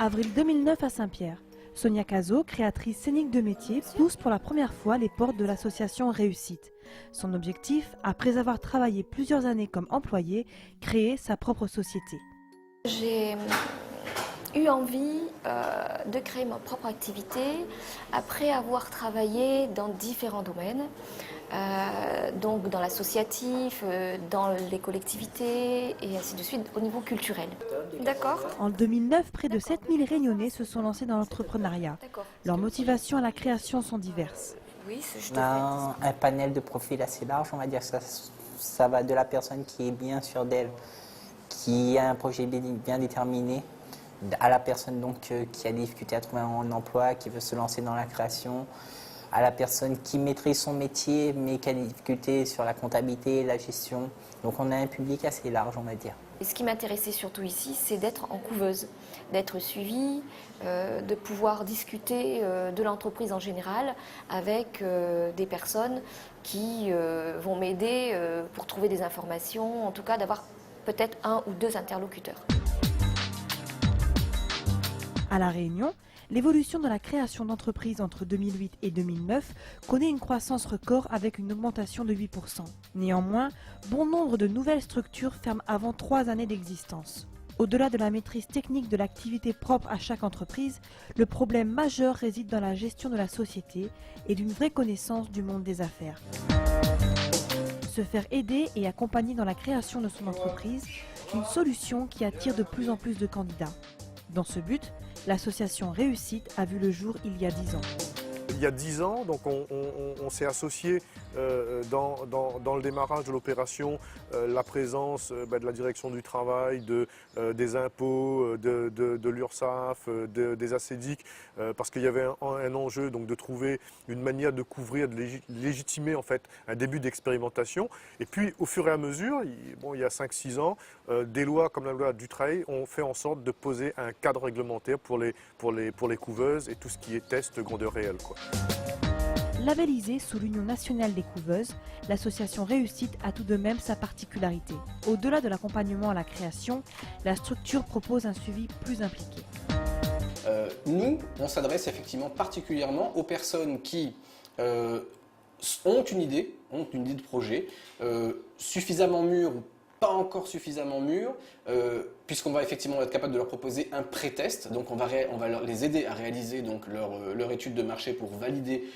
Avril 2009 à Saint-Pierre. Sonia Cazot, créatrice scénique de métier, pousse pour la première fois les portes de l'association Réussite. Son objectif, après avoir travaillé plusieurs années comme employée, créer sa propre société. J'ai eu envie de créer ma propre activité après avoir travaillé dans différents domaines, donc dans l'associatif, dans les collectivités et ainsi de suite au niveau culturel. D'accord. En 2009, près de 7000 Réunionnais se sont lancés dans l'entrepreneuriat. Leurs motivations à la création sont diverses. Oui, On a un panel de profils assez large, on va dire. Ça va de la personne qui est bien sûre d'elle, qui a un projet bien déterminé, à la personne donc, qui a des difficultés à trouver un emploi, qui veut se lancer dans la création, à la personne qui maîtrise son métier mais qui a des difficultés sur la comptabilité, la gestion. Donc on a un public assez large, on va dire. Et ce qui m'intéressait surtout ici, c'est d'être en couveuse, d'être suivie, de pouvoir discuter de l'entreprise en général avec des personnes qui vont m'aider pour trouver des informations, en tout cas d'avoir peut-être 1 ou 2 interlocuteurs. À La Réunion, l'évolution de la création d'entreprises entre 2008 et 2009 connaît une croissance record avec une augmentation de 8%. Néanmoins, bon nombre de nouvelles structures ferment avant 3 années d'existence. Au-delà de la maîtrise technique de l'activité propre à chaque entreprise, le problème majeur réside dans la gestion de la société et d'une vraie connaissance du monde des affaires. Se faire aider et accompagner dans la création de son entreprise, une solution qui attire de plus en plus de candidats. Dans ce but, l'association Réussite a vu le jour il y a 10 ans. Il y a 10 ans, donc on s'est associé dans le démarrage de l'opération, la présence de la direction du travail, des impôts, de l'URSSAF, des ACEDIC, parce qu'il y avait un enjeu donc, de trouver une manière de couvrir, de légitimer en fait, un début d'expérimentation. Et puis au fur et à mesure, il y a 5-6 ans, des lois comme la loi Dutreil ont fait en sorte de poser un cadre réglementaire pour les couveuses et tout ce qui est test grandeur réelle, quoi. Labellisée sous l'Union nationale des couveuses, l'association Réussite a tout de même sa particularité. Au-delà de l'accompagnement à la création, la structure propose un suivi plus impliqué. Nous, on s'adresse effectivement particulièrement aux personnes qui ont une idée de projet, suffisamment mûre ou pas encore suffisamment mûre, puisqu'on va effectivement être capable de leur proposer un pré-test. Donc on va les aider à réaliser donc, leur étude de marché pour valider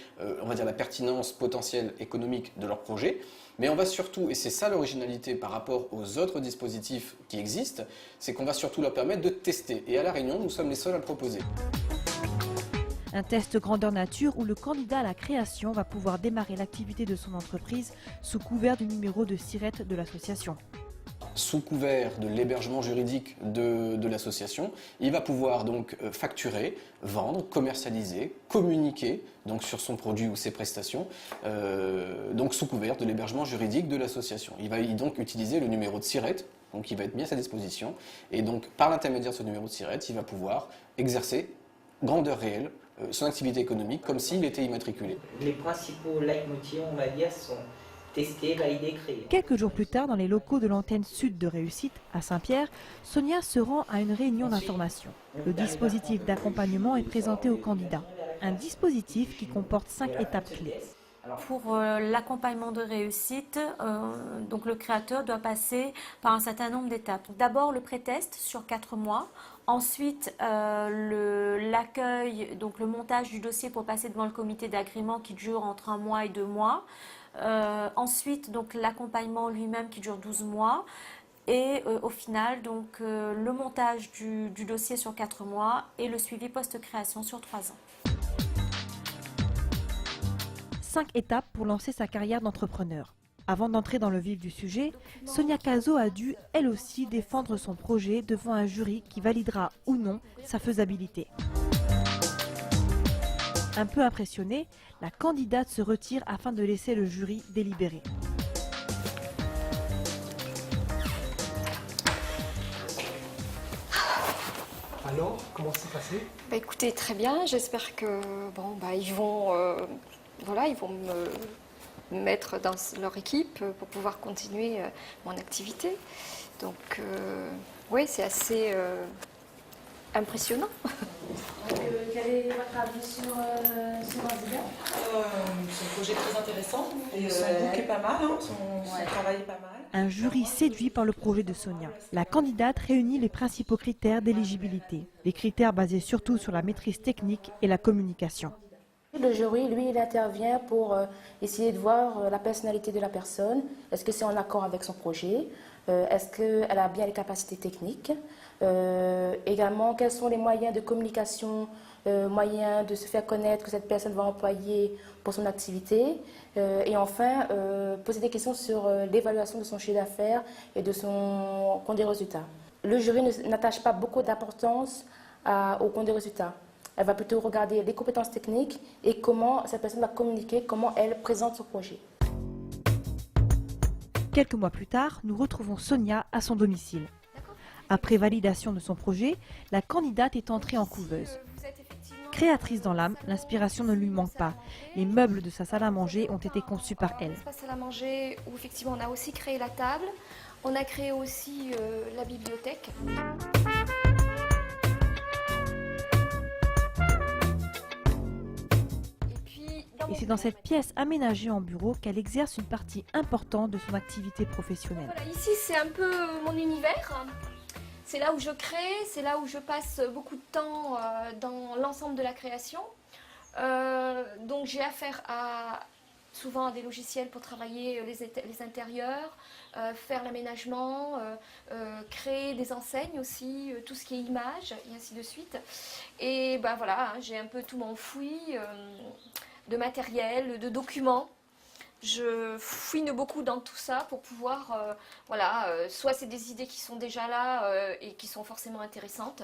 on va dire, la pertinence potentielle économique de leur projet. Mais on va surtout, et c'est ça l'originalité par rapport aux autres dispositifs qui existent, c'est qu'on va surtout leur permettre de tester. Et à La Réunion, nous sommes les seuls à le proposer. Un test grandeur nature où le candidat à la création va pouvoir démarrer l'activité de son entreprise sous couvert du numéro de SIRET de l'association. Sous couvert de l'hébergement juridique de l'association, il va pouvoir donc facturer, vendre, commercialiser, communiquer donc sur son produit ou ses prestations, donc sous couvert de l'hébergement juridique de l'association. Il va donc utiliser le numéro de SIRET, donc qui va être mis à sa disposition, et donc par l'intermédiaire de ce numéro de SIRET, il va pouvoir exercer grandeur réelle son activité économique comme s'il était immatriculé. Les principaux leitmotifs, on va dire, sont tester, valider, créer. Quelques jours plus tard, dans les locaux de l'antenne sud de Réussite, à Saint-Pierre, Sonia se rend à une réunion d'information. Le dispositif d'accompagnement est présenté aux candidats. Un dispositif qui comporte 5 étapes clés. Pour l'accompagnement de réussite, donc le créateur doit passer par un certain nombre d'étapes. D'abord le pré-test sur 4 mois, ensuite l'accueil, donc le montage du dossier pour passer devant le comité d'agrément qui dure entre 1 mois et 2 mois. Ensuite donc l'accompagnement lui-même qui dure 12 mois. Et au final, donc, le montage du dossier sur 4 mois et le suivi post-création sur 3 ans. 5 étapes pour lancer sa carrière d'entrepreneur. Avant d'entrer dans le vif du sujet, Sonia Cazot a dû, elle aussi, défendre son projet devant un jury qui validera ou non sa faisabilité. Un peu impressionnée, la candidate se retire afin de laisser le jury délibérer. Alors, comment ça s'est passé? Écoutez, très bien. J'espère que ils vont me mettre dans leur équipe pour pouvoir continuer mon activité. Donc, oui, c'est assez impressionnant. Quel est votre avis sur Anziga? C'est un projet très intéressant et son book est pas mal, hein, son travail est pas mal. Un jury séduit par le projet de Sonia. La candidate réunit les principaux critères d'éligibilité. Les critères basés surtout sur la maîtrise technique et la communication. Le jury, lui, il intervient pour essayer de voir la personnalité de la personne. Est-ce que c'est en accord avec son projet? Est-ce qu'elle a bien les capacités techniques? Également, quels sont les moyens de communication, moyens de se faire connaître que cette personne va employer pour son activité? Et enfin, poser des questions sur l'évaluation de son chiffre d'affaires et de son compte des résultats. Le jury n'attache pas beaucoup d'importance au compte des résultats. Elle va plutôt regarder les compétences techniques et comment cette personne va communiquer, comment elle présente son projet. Quelques mois plus tard, nous retrouvons Sonia à son domicile. Après validation de son projet, la candidate est entrée en couveuse. Créatrice dans l'âme, l'inspiration ne lui manque pas. Les meubles de sa salle à manger ont été conçus par elle. L'espace salle à manger où effectivement on a aussi créé la table, on a créé aussi la bibliothèque. Et c'est dans cette pièce aménagée en bureau qu'elle exerce une partie importante de son activité professionnelle. Voilà, ici c'est un peu mon univers. C'est là où je crée, c'est là où je passe beaucoup de temps dans l'ensemble de la création. Donc j'ai affaire souvent à des logiciels pour travailler les intérieurs, faire l'aménagement, créer des enseignes aussi, tout ce qui est image et ainsi de suite. Et ben voilà, j'ai un peu tout m'enfoui de matériel, de documents. Je fouine beaucoup dans tout ça pour pouvoir, soit c'est des idées qui sont déjà là et qui sont forcément intéressantes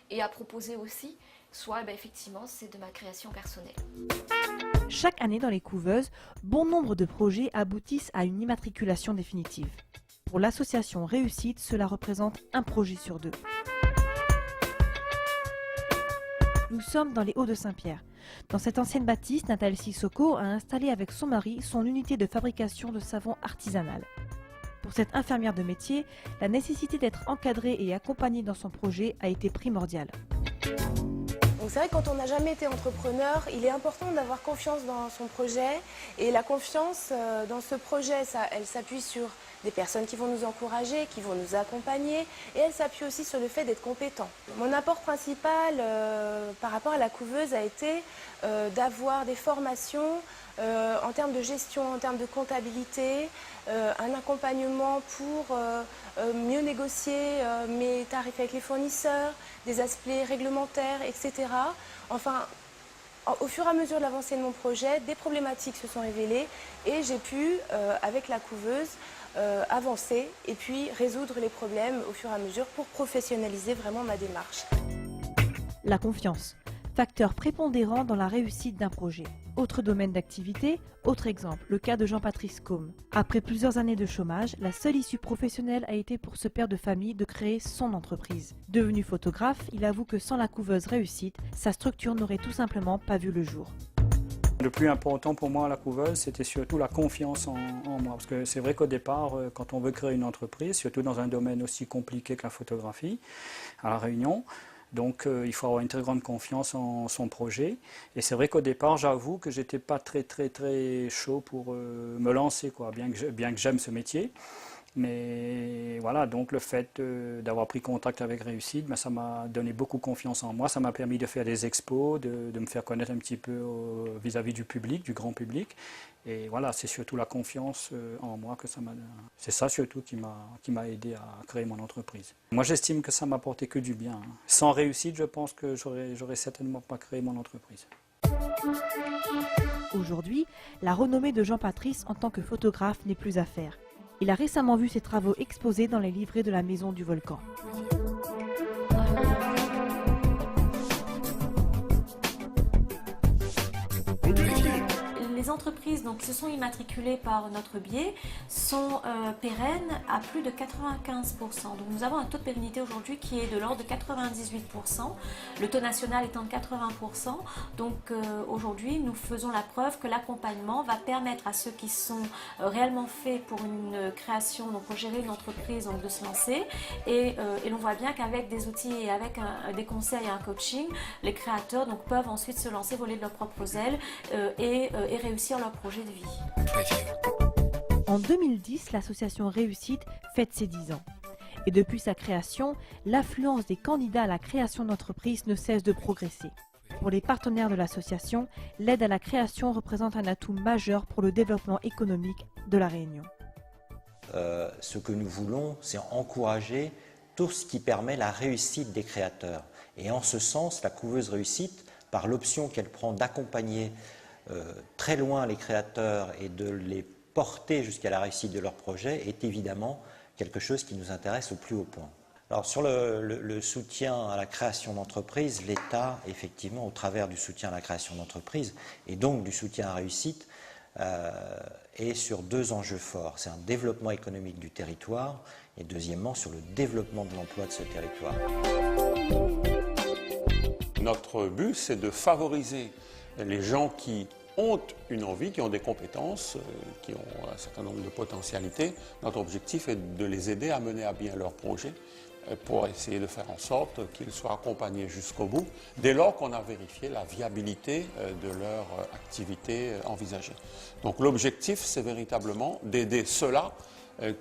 et à proposer aussi, soit effectivement c'est de ma création personnelle. Chaque année dans les couveuses, bon nombre de projets aboutissent à une immatriculation définitive. Pour l'association Réussite, cela représente un projet sur 2. Nous sommes dans les Hauts-de-Saint-Pierre. Dans cette ancienne bâtisse, Nathalie Sissoko a installé avec son mari son unité de fabrication de savon artisanal. Pour cette infirmière de métier, la nécessité d'être encadrée et accompagnée dans son projet a été primordiale. Donc c'est vrai que quand on n'a jamais été entrepreneur, il est important d'avoir confiance dans son projet. Et la confiance dans ce projet, elle s'appuie sur des personnes qui vont nous encourager, qui vont nous accompagner. Et elle s'appuie aussi sur le fait d'être compétent. Mon apport principal par rapport à la couveuse a été d'avoir des formations en termes de gestion, en termes de comptabilité, un accompagnement pour mieux négocier mes tarifs avec les fournisseurs, des aspects réglementaires, etc. Enfin, au fur et à mesure de l'avancée de mon projet, des problématiques se sont révélées et j'ai pu, avec la couveuse, avancer et puis résoudre les problèmes au fur et à mesure pour professionnaliser vraiment ma démarche. La confiance, facteur prépondérant dans la réussite d'un projet. Autre domaine d'activité, autre exemple, le cas de Jean-Patrice Combe. Après plusieurs années de chômage, la seule issue professionnelle a été pour ce père de famille de créer son entreprise. Devenu photographe, il avoue que sans la couveuse Réussite, sa structure n'aurait tout simplement pas vu le jour. Le plus important pour moi à la couveuse, c'était surtout la confiance en moi. Parce que c'est vrai qu'au départ, quand on veut créer une entreprise, surtout dans un domaine aussi compliqué que la photographie, à La Réunion, donc il faut avoir une très grande confiance en son projet. Et c'est vrai qu'au départ, j'avoue que j'étais pas très chaud pour me lancer, quoi, bien que j'aime ce métier. Mais voilà, donc le fait d'avoir pris contact avec Réussite, ça m'a donné beaucoup confiance en moi. Ça m'a permis de faire des expos, de me faire connaître un petit peu vis-à-vis du public, du grand public. Et voilà, c'est surtout la confiance en moi que ça m'a... C'est ça surtout qui m'a aidé à créer mon entreprise. Moi, j'estime que ça m'a apporté que du bien. Sans Réussite, je pense que j'aurais certainement pas créé mon entreprise. Aujourd'hui, la renommée de Jean-Patrice en tant que photographe n'est plus à faire. Il a récemment vu ses travaux exposés dans les livrets de la Maison du Volcan. Les entreprises donc, qui se sont immatriculées par notre biais sont pérennes à plus de 95%. Donc nous avons un taux de pérennité aujourd'hui qui est de l'ordre de 98%, le taux national étant de 80%. Donc aujourd'hui, nous faisons la preuve que l'accompagnement va permettre à ceux qui sont réellement faits pour une création, donc pour gérer une entreprise, donc de se lancer. Et l'on voit bien qu'avec des outils et avec des conseils et un coaching, les créateurs donc, peuvent ensuite se lancer, voler de leurs propres ailes et réussir leur projet de vie. En 2010, l'association Réussite fête ses 10 ans. Et depuis sa création, l'affluence des candidats à la création d'entreprises ne cesse de progresser. Pour les partenaires de l'association, l'aide à la création représente un atout majeur pour le développement économique de La Réunion. Ce que nous voulons, c'est encourager tout ce qui permet la réussite des créateurs. Et en ce sens, la couveuse Réussite, par l'option qu'elle prend d'accompagner très loin les créateurs et de les porter jusqu'à la réussite de leur projet, est évidemment quelque chose qui nous intéresse au plus haut point. Alors sur le soutien à la création d'entreprises, l'État, effectivement, au travers du soutien à la création d'entreprises et donc du soutien à Réussite, est sur deux enjeux forts. C'est un développement économique du territoire et deuxièmement sur le développement de l'emploi de ce territoire. Notre but, c'est de favoriser les gens qui ont une envie, qui ont des compétences, qui ont un certain nombre de potentialités. Notre objectif est de les aider à mener à bien leur projet pour essayer de faire en sorte qu'ils soient accompagnés jusqu'au bout, dès lors qu'on a vérifié la viabilité de leur activité envisagée. Donc l'objectif, c'est véritablement d'aider ceux-là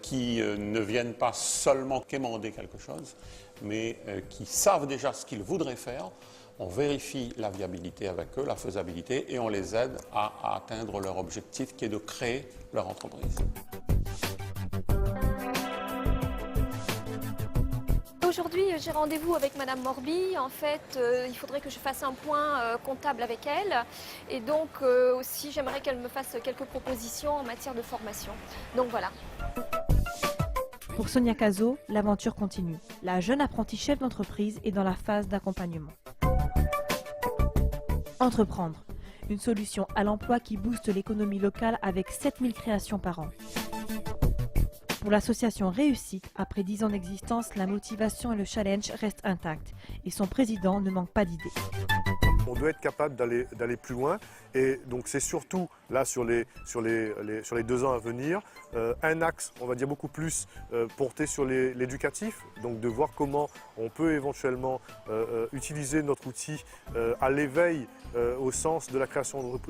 qui ne viennent pas seulement quémander quelque chose, mais qui savent déjà ce qu'ils voudraient faire. On vérifie la viabilité avec eux, la faisabilité, et on les aide à atteindre leur objectif qui est de créer leur entreprise. Aujourd'hui, j'ai rendez-vous avec Madame Morby. En fait, il faudrait que je fasse un point comptable avec elle. Et donc, aussi, j'aimerais qu'elle me fasse quelques propositions en matière de formation. Donc voilà. Pour Sonia Cazot, l'aventure continue. La jeune apprentie chef d'entreprise est dans la phase d'accompagnement. Entreprendre, une solution à l'emploi qui booste l'économie locale avec 7000 créations par an. Pour l'association Réussite, après 10 ans d'existence, la motivation et le challenge restent intacts et son président ne manque pas d'idées. On doit être capable d'aller plus loin et donc c'est surtout là sur les 2 ans à venir un axe, on va dire beaucoup plus porté sur l'éducatif, donc de voir comment on peut éventuellement utiliser notre outil à l'éveil au sens de la création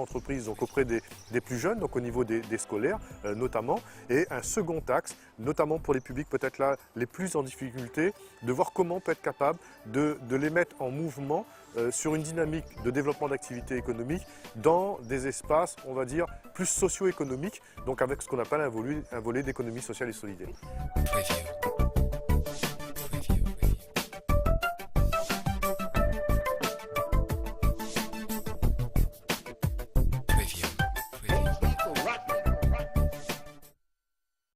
d'entreprise, donc auprès des plus jeunes, donc au niveau des scolaires notamment, et un second axe, notamment pour les publics peut-être là les plus en difficulté, de voir comment on peut être capable de les mettre en mouvement sur une dynamique de développement d'activité économique dans des espaces, on va dire, plus socio-économiques, donc avec ce qu'on appelle un volet d'économie sociale et solidaire.